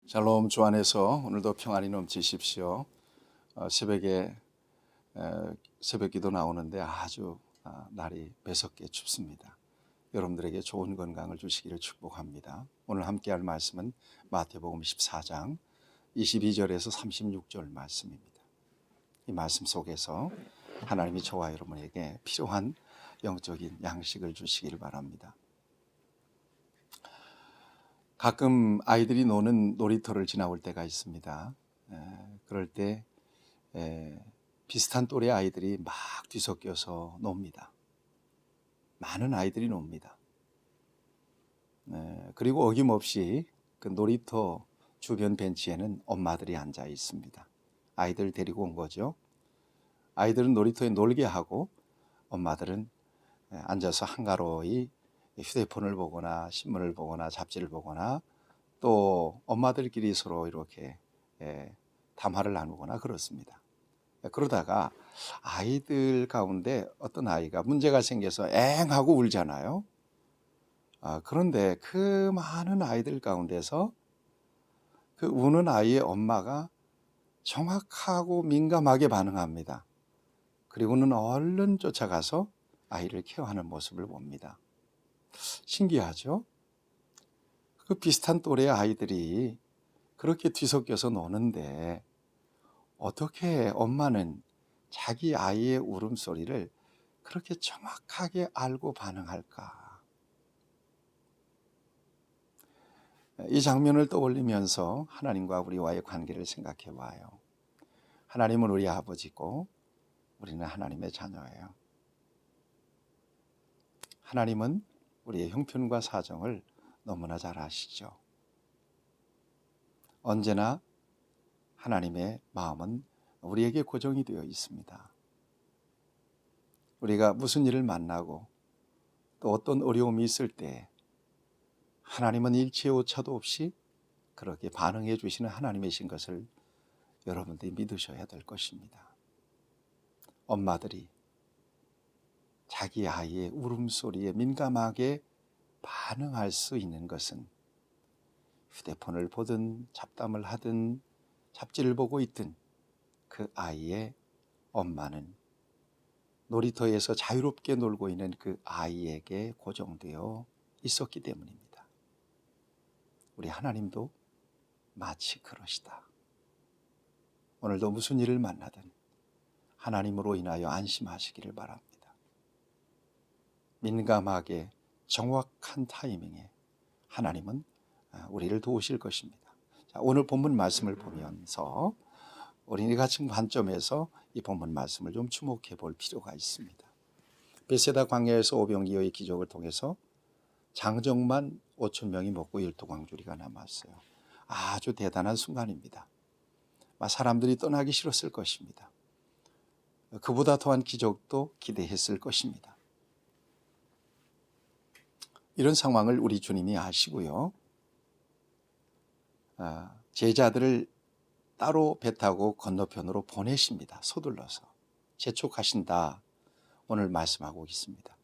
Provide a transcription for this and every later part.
샬롬. 주 안에서 오늘도 평안이 넘치십시오. 새벽에 새벽 기도 나오는데 아주 날이 매섭게 춥습니다. 여러분들에게 좋은 건강을 주시기를 축복합니다. 오늘 함께할 말씀은 마태복음 14장 22절에서 36절 말씀입니다. 이 말씀 속에서 하나님이 저와 여러분에게 필요한 영적인 양식을 주시기를 바랍니다. 가끔 아이들이 노는 놀이터를 지나올 때가 있습니다. 그럴 때 비슷한 또래 아이들이 막 뒤섞여서 놉니다. 많은 아이들이 놉니다. 그리고 어김없이 그 놀이터 주변 벤치에는 엄마들이 앉아 있습니다. 아이들 데리고 온 거죠. 아이들은 놀이터에 놀게 하고 엄마들은 앉아서 한가로이 휴대폰을 보거나 신문을 보거나 잡지를 보거나 또 엄마들끼리 서로 이렇게 담화를 나누거나 그렇습니다. 그러다가 아이들 가운데 어떤 아이가 문제가 생겨서 엥 하고 울잖아요. 그런데 그 많은 아이들 가운데서 그 우는 아이의 엄마가 정확하고 민감하게 반응합니다. 그리고는 얼른 쫓아가서 아이를 케어하는 모습을 봅니다. 신기하죠? 그 비슷한 또래의 아이들이 그렇게 뒤섞여서 노는데 어떻게 엄마는 자기 아이의 울음소리를 그렇게 정확하게 알고 반응할까? 이 장면을 떠올리면서 하나님과 우리와의 관계를 생각해 봐요. 하나님은 우리 아버지고 우리는 하나님의 자녀예요. 하나님은 우리의 형편과 사정을 너무나 잘 아시죠. 언제나 하나님의 마음은 우리에게 고정이 되어 있습니다. 우리가 무슨 일을 만나고 또 어떤 어려움이 있을 때 하나님은 일치의 오차도 없이 그렇게 반응해 주시는 하나님이신 것을 여러분들이 믿으셔야 될 것입니다. 엄마들이 자기 아이의 울음소리에 민감하게 반응할 수 있는 것은 휴대폰을 보든 잡담을 하든 잡지를 보고 있든 그 아이의 엄마는 놀이터에서 자유롭게 놀고 있는 그 아이에게 고정되어 있었기 때문입니다. 우리 하나님도 마치 그러시다. 오늘도 무슨 일을 만나든 하나님으로 인하여 안심하시기를 바랍니다. 민감하게 정확한 타이밍에 하나님은 우리를 도우실 것입니다. 자, 오늘 본문 말씀을 보면서 우리 같은 관점에서 이 본문 말씀을 좀 주목해 볼 필요가 있습니다. 베세다 광야에서 오병이어의 기적을 통해서 장정만 5천 명이 먹고 12광주리가 남았어요. 아주 대단한 순간입니다. 사람들이 떠나기 싫었을 것입니다. 그보다 더한 기적도 기대했을 것입니다. 이런 상황을 우리 주님이 아시고요. 제자들을 따로 배 타고 건너편으로 보내십니다. 서둘러서 재촉하신다. 오늘 말씀하고 있습니다.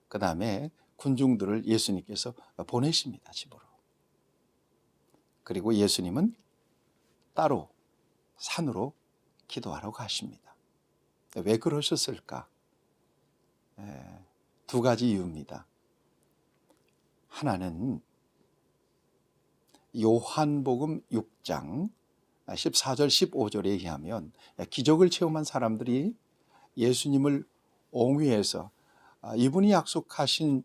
그 다음에 군중들을 예수님께서 보내십니다. 집으로. 그리고 예수님은 따로 산으로 기도하러 가십니다. 왜 그러셨을까? 두 가지 이유입니다. 하나는 요한복음 6장 14절 15절에 의하면 기적을 체험한 사람들이 예수님을 옹위해서 이분이 약속하신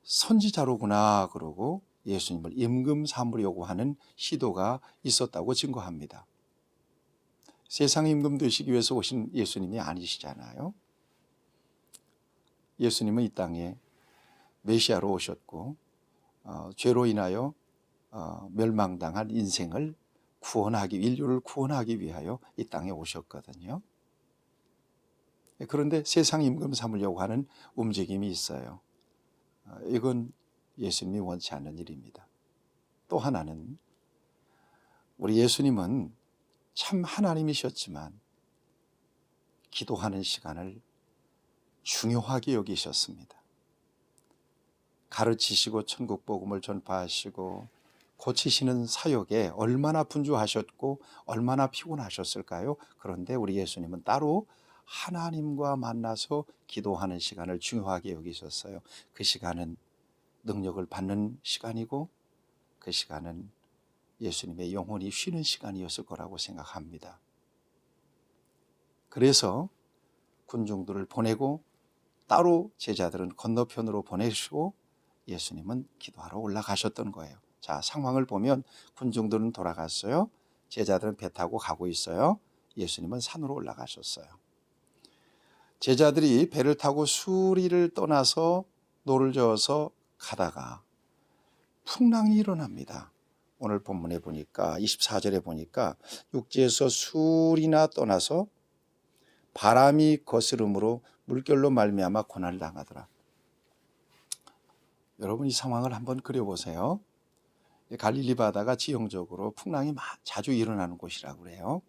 선지자로구나 그러고 예수님을 임금 삼으려고 하는 시도가 있었다고 증거합니다. 세상 임금 되시기 위해서 오신 예수님이 아니시잖아요. 예수님은 이 땅에 메시아로 오셨고 죄로 인하여 멸망당한 인생을 인류를 구원하기 위하여 이 땅에 오셨거든요. 그런데 세상 임금 삼으려고 하는 움직임이 있어요. 이건 예수님이 원치 않는 일입니다. 또 하나는 우리 예수님은 참 하나님이셨지만 기도하는 시간을 중요하게 여기셨습니다. 가르치시고 천국 복음을 전파하시고 고치시는 사역에 얼마나 분주하셨고 얼마나 피곤하셨을까요? 그런데 우리 예수님은 따로 하나님과 만나서 기도하는 시간을 중요하게 여기셨어요. 그 시간은 능력을 받는 시간이고 그 시간은 예수님의 영혼이 쉬는 시간이었을 거라고 생각합니다. 그래서 군중들을 보내고 따로 제자들은 건너편으로 보내시고 예수님은 기도하러 올라가셨던 거예요. 자, 상황을 보면 군중들은 돌아갔어요. 제자들은 배 타고 가고 있어요. 예수님은 산으로 올라가셨어요. 제자들이 배를 타고 수리를 떠나서 노를 저어서 가다가 풍랑이 일어납니다. 오늘 본문에 보니까 24절에 보니까 육지에서 수리나 떠나서 바람이 거스름으로 물결로 말미암아 고난을 당하더라. 여러분 이 상황을 한번 그려보세요. 갈릴리 바다가 지형적으로 풍랑이 자주 일어나는 곳이라고 그래요.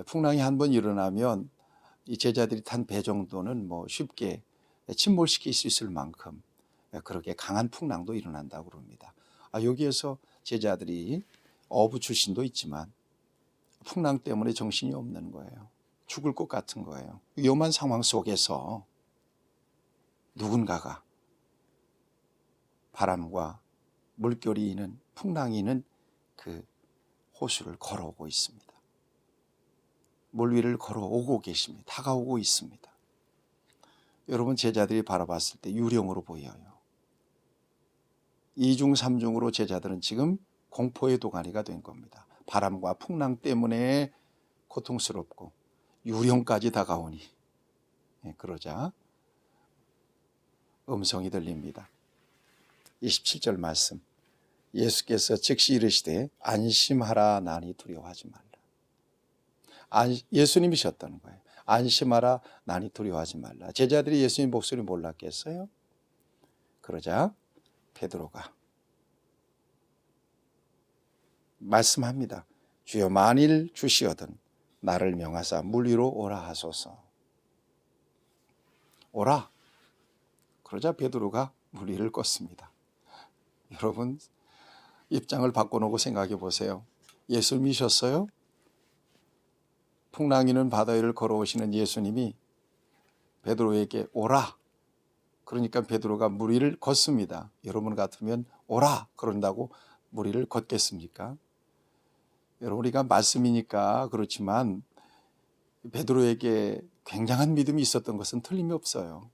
풍랑이 한번 일어나면 이 제자들이 탄 배 정도는 뭐 쉽게 침몰시킬 수 있을 만큼 그렇게 강한 풍랑도 일어난다고 그럽니다. 여기에서 제자들이 어부 출신도 있지만 풍랑 때문에 정신이 없는 거예요. 죽을 것 같은 거예요. 위험한 상황 속에서 누군가가 바람과 물결이 있는 풍랑이 있는 그 호수를 걸어오고 있습니다. 물 위를 걸어오고 계십니다. 다가오고 있습니다. 여러분 제자들이 바라봤을 때 유령으로 보여요. 2중 3중으로 제자들은 지금 공포의 도가니가 된 겁니다. 바람과 풍랑 때문에 고통스럽고 유령까지 다가오니 그러자 음성이 들립니다. 27절 말씀. 예수께서 즉시 이르시되 안심하라 나니 두려워하지 말라. 예수님이셨다는 거예요. 안심하라 나니 두려워하지 말라. 제자들이 예수님 목소리 몰랐겠어요? 그러자 베드로가 말씀합니다. 주여 만일 주시거든 나를 명하사 물 위로 오라 하소서. 오라. 그러자 베드로가 물 위를 껐습니다. 여러분 입장을 바꿔놓고 생각해 보세요. 예수님이셨어요? 풍랑이는 바다 위를 걸어오시는 예수님이 베드로에게 오라. 그러니까 베드로가 물 위를 걷습니다. 여러분 같으면 오라 그런다고 물 위를 걷겠습니까? 여러분 우리가 말씀이니까 그렇지만 베드로에게 굉장한 믿음이 있었던 것은 틀림이 없어요.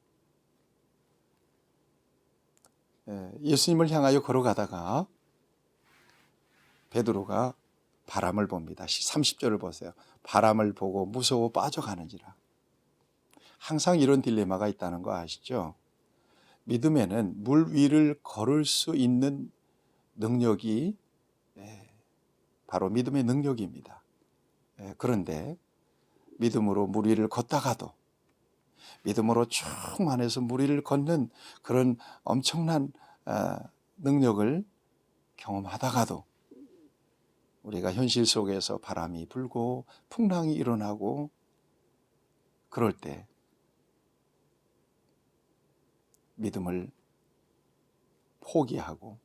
예수님을 향하여 걸어가다가 베드로가 바람을 봅니다. 30절을 보세요. 바람을 보고 무서워 빠져가는지라. 항상 이런 딜레마가 있다는 거 아시죠? 믿음에는 물 위를 걸을 수 있는 능력이 바로 믿음의 능력입니다. 그런데 믿음으로 물 위를 걷다가도 믿음으로 충만해서 물 위를 걷는 그런 엄청난 능력을 경험하다가도 우리가 현실 속에서 바람이 불고 풍랑이 일어나고 그럴 때 믿음을 포기하고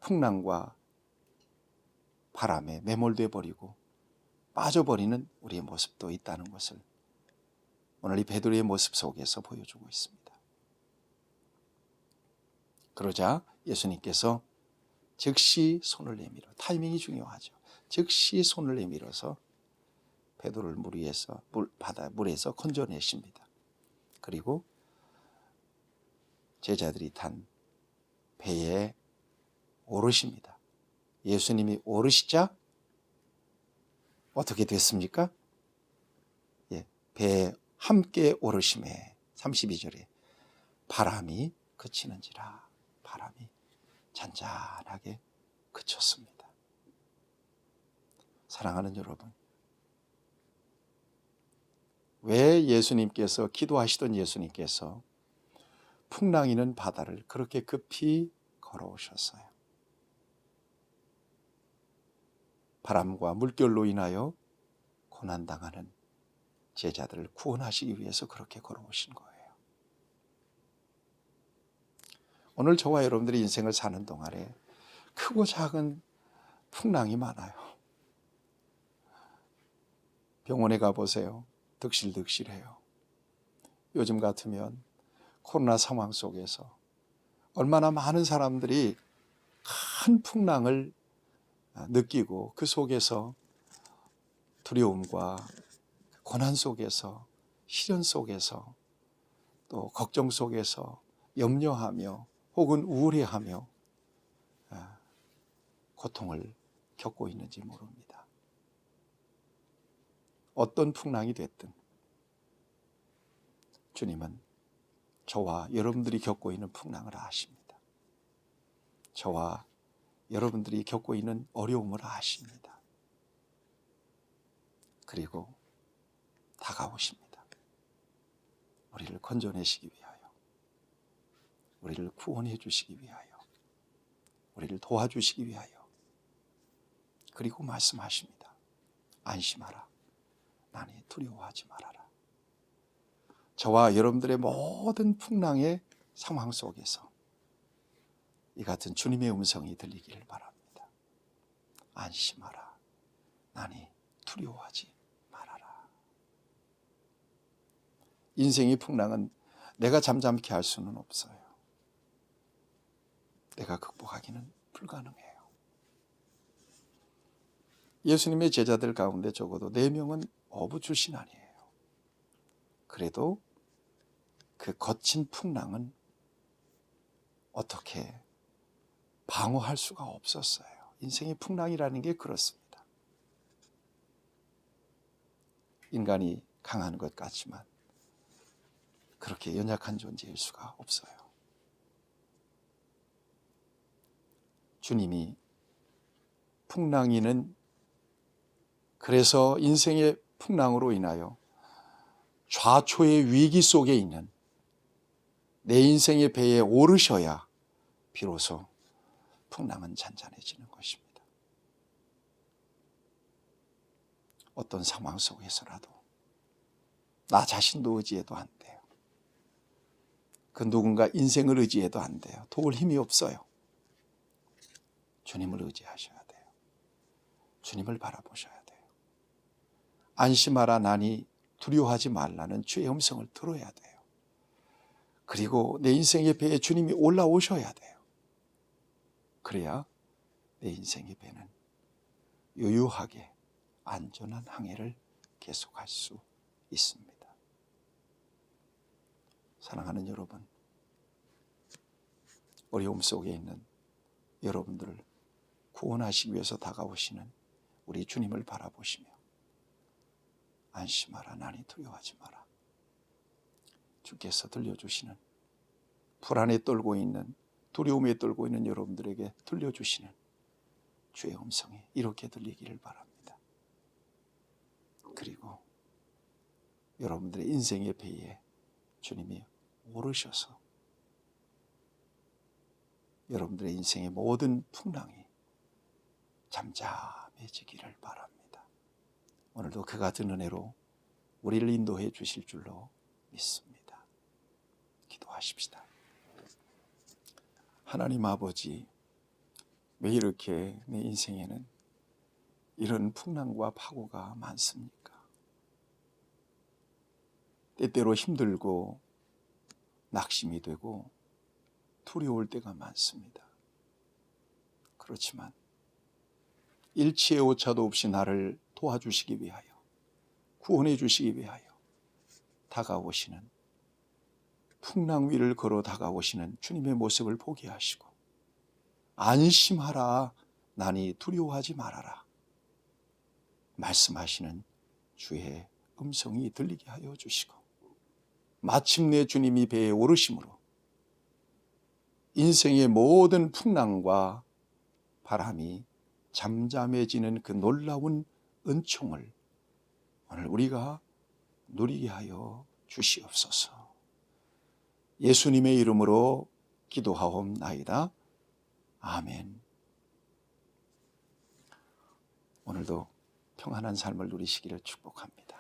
풍랑과 바람에 매몰돼 버리고 빠져버리는 우리의 모습도 있다는 것을 오늘 이 베드로의 모습 속에서 보여주고 있습니다. 그러자 예수님께서 즉시 손을 내밀어, 타이밍이 중요하죠. 즉시 손을 내밀어서 베드로를 물에서 건져내십니다. 그리고 제자들이 탄 배에 오르십니다. 예수님이 오르시자 어떻게 됐습니까? 배에 함께 오르심에 32절에 바람이 그치는지라. 바람이 잔잔하게 그쳤습니다. 사랑하는 여러분, 왜 예수님께서 기도하시던 예수님께서 풍랑이는 바다를 그렇게 급히 걸어오셨어요? 바람과 물결로 인하여 고난당하는 제자들을 구원하시기 위해서 그렇게 걸어오신 거예요. 오늘 저와 여러분들이 인생을 사는 동안에 크고 작은 풍랑이 많아요. 병원에 가보세요. 득실득실해요. 요즘 같으면 코로나 상황 속에서 얼마나 많은 사람들이 큰 풍랑을 느끼고 그 속에서 두려움과 고난 속에서 시련 속에서 또 걱정 속에서 염려하며 혹은 우울해하며 고통을 겪고 있는지 모릅니다. 어떤 풍랑이 됐든 주님은 저와 여러분들이 겪고 있는 풍랑을 아십니다. 저와 여러분들이 겪고 있는 어려움을 아십니다. 그리고 다가오십니다. 우리를 건져내시기 위하여, 우리를 구원해 주시기 위하여, 우리를 도와주시기 위하여. 그리고 말씀하십니다. 안심하라. 나니 두려워하지 말아라. 저와 여러분들의 모든 풍랑의 상황 속에서 이 같은 주님의 음성이 들리기를 바랍니다. 안심하라. 나니 두려워하지 말아라. 인생의 풍랑은 내가 잠잠케 할 수는 없어요. 내가 극복하기는 불가능해요. 예수님의 제자들 가운데 적어도 4명은 어부 출신 아니에요. 그래도 그 거친 풍랑은 어떻게 방어할 수가 없었어요. 인생의 풍랑이라는 게 그렇습니다. 인간이 강한 것 같지만 그렇게 연약한 존재일 수가 없어요. 주님이 풍랑이는 그래서 인생의 풍랑으로 인하여 좌초의 위기 속에 있는 내 인생의 배에 오르셔야 비로소 풍랑은 잔잔해지는 것입니다. 어떤 상황 속에서라도 나 자신도 의지해도 안 돼요. 그 누군가 인생을 의지해도 안 돼요. 도울 힘이 없어요. 주님을 의지하셔야 돼요. 주님을 바라보셔야 돼요. 안심하라 나니 두려워하지 말라는 주의 음성을 들어야 돼요. 그리고 내 인생의 배에 주님이 올라오셔야 돼요. 그래야 내 인생의 배는 유유하게 안전한 항해를 계속할 수 있습니다. 사랑하는 여러분, 어려움 속에 있는 여러분들을 구원하시기 위해서 다가오시는 우리 주님을 바라보시며 안심하라 나니 두려워하지 마라. 주께서 들려주시는 불안에 떨고 있는 두려움에 떨고 있는 여러분들에게 들려주시는 주의 음성이 이렇게 들리기를 바랍니다. 그리고 여러분들의 인생의 배에 주님이 오르셔서 여러분들의 인생의 모든 풍랑이 잠잠해지기를 바랍니다. 오늘도 그 같은 은혜로 우리를 인도해 주실 줄로 믿습니다. 기도하십시다. 하나님 아버지, 왜 이렇게 내 인생에는 이런 풍랑과 파고가 많습니까? 때때로 힘들고 낙심이 되고 두려울 때가 많습니다. 그렇지만 일치의 오차도 없이 나를 도와주시기 위하여, 구원해 주시기 위하여 다가오시는, 풍랑 위를 걸어 다가오시는 주님의 모습을 보게 하시고 안심하라 나니 두려워하지 말아라 말씀하시는 주의 음성이 들리게 하여 주시고 마침내 주님이 배에 오르심으로 인생의 모든 풍랑과 바람이 잠잠해지는 그 놀라운 은총을 오늘 우리가 누리게 하여 주시옵소서. 예수님의 이름으로 기도하옵나이다. 아멘. 오늘도 평안한 삶을 누리시기를 축복합니다.